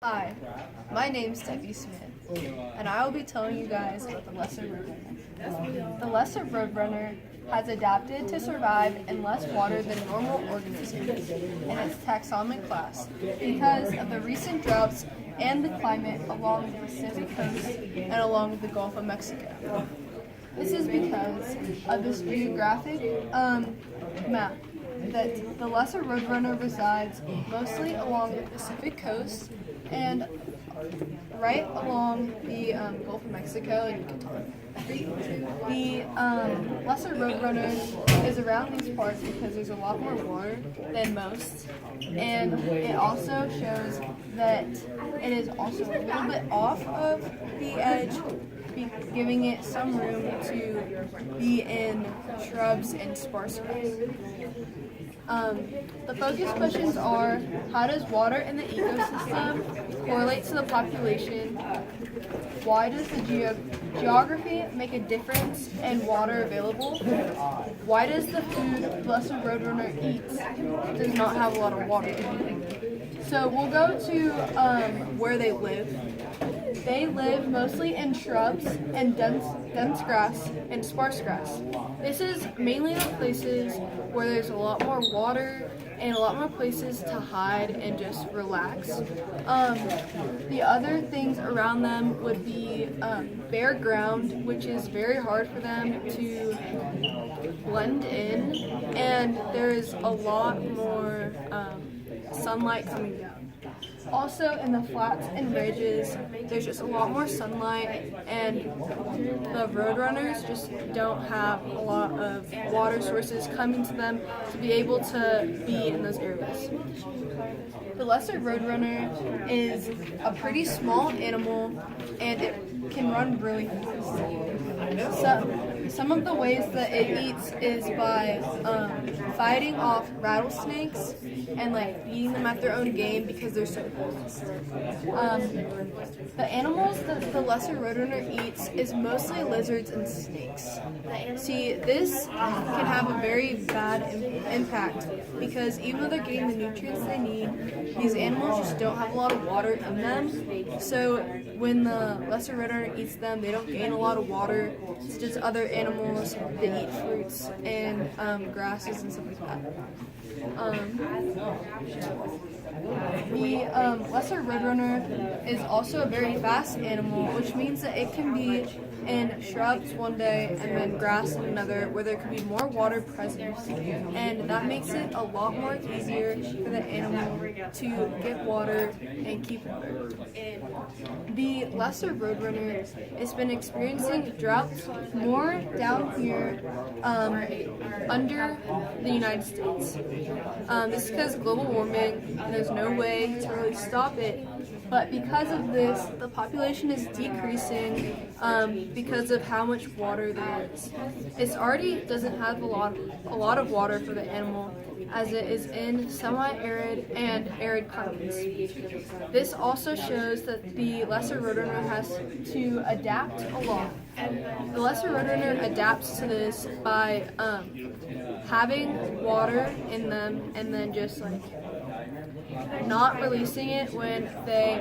Hi, my name's Debbie Smith, and I will be telling you guys about the lesser roadrunner. The lesser roadrunner has adapted to survive in less water than normal organisms in its taxonomic class because of the recent droughts and the climate along the Pacific coast and along the Gulf of Mexico. This is because of this geographic map that the lesser roadrunner resides mostly along the Pacific coast and right along the Gulf of Mexico and Yucatan. The lesser roadrunner is around these parts because there's a lot more water than most, and it also shows that it is also a little bit off of the edge, giving it some room to be in shrubs and sparse grass. The focus questions are: how does water in the ecosystem correlate to the population? Why does the geography make a difference in water available? Why does the food the lesser roadrunner eats does not have a lot of water? So we'll go to where they live. They live mostly in shrubs and dense grass and sparse grass. This is mainly the places where there's a lot more water and a lot more places to hide and just relax. The other things around them would be bare ground, which is very hard for them to blend in, and there's a lot more sunlight coming down. Also, in the flats and ridges, there's just a lot more sunlight, and the roadrunners just don't have a lot of water sources coming to them to be able to be in those areas. The lesser roadrunner is a pretty small animal, and it can run really fast. So, some of the ways that it eats is by fighting off rattlesnakes and feeding them at their own game because they're so fast. The animals that the lesser roadrunner eats is mostly lizards and snakes. See, this can have a very bad impact because even though they're getting the nutrients they need, these animals just don't have a lot of water in them. So when the lesser roadrunner eats them, they don't gain a lot of water, such as other animals that eat fruits and grasses and stuff like that. The lesser roadrunner is also a very fast animal, which means that it can be in shrubs one day and then grass in another, where there could be more water present, and that makes it a lot more easier for the animal to get water and keep water. The lesser roadrunner has been experiencing droughts more down here under the United States. This is because of global warming, and there's no way to really stop it. But because of this, the population is decreasing because of how much water there is. It already doesn't have a lot of water for the animal, as it is in semi-arid and arid climates. This also shows that the lesser roadrunner has to adapt a lot. The lesser roadrunner adapts to this by having water in them and then just not releasing it when they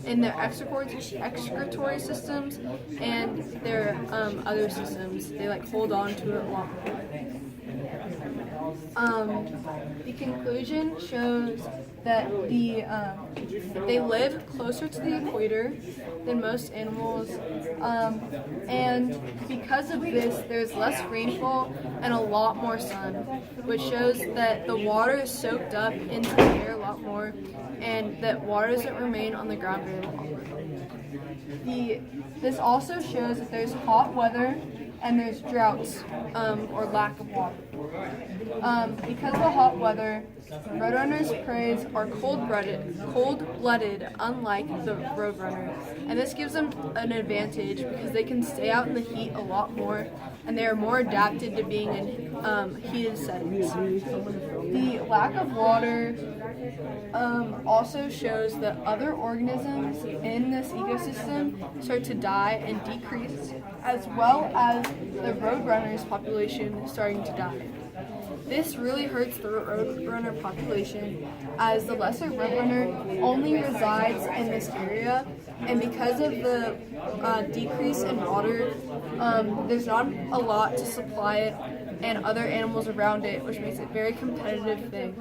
in their excretory systems and their other systems. They hold on to it a lot more. The conclusion shows that they live closer to the equator than most animals, and because of this, there's less rainfall and a lot more sun, which shows that the water is soaked up into the air a lot more, and that water doesn't remain on the ground very long. This also shows that there's hot weather and there's droughts or lack of water. Because of the hot weather, roadrunners' prey are cold-blooded, unlike the roadrunner, and this gives them an advantage because they can stay out in the heat a lot more, and they are more adapted to being in heated settings. The lack of water also shows that other organisms in this ecosystem start to die and decrease, as well as the roadrunner's population starting to die. This really hurts the roadrunner population, as the lesser roadrunner only resides in this area, and because of the decrease in water, there's not a lot to supply it and other animals around it, which makes it a very competitive thing.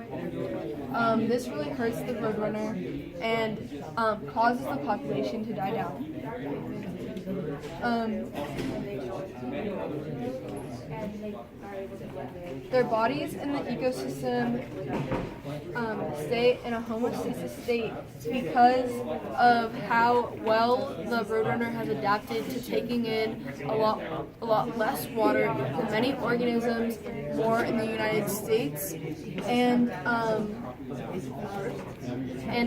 This really hurts the roadrunner and causes the population to die down. Their bodies in the ecosystem stay in a homeostasis state because of how well the roadrunner has adapted to taking in a lot less water than many organisms more in the United States and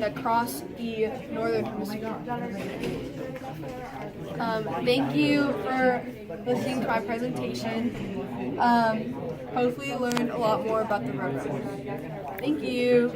across the northern hemisphere. Thank you for listening to my presentation. Hopefully you learned a lot more about the roadrunner. Thank you.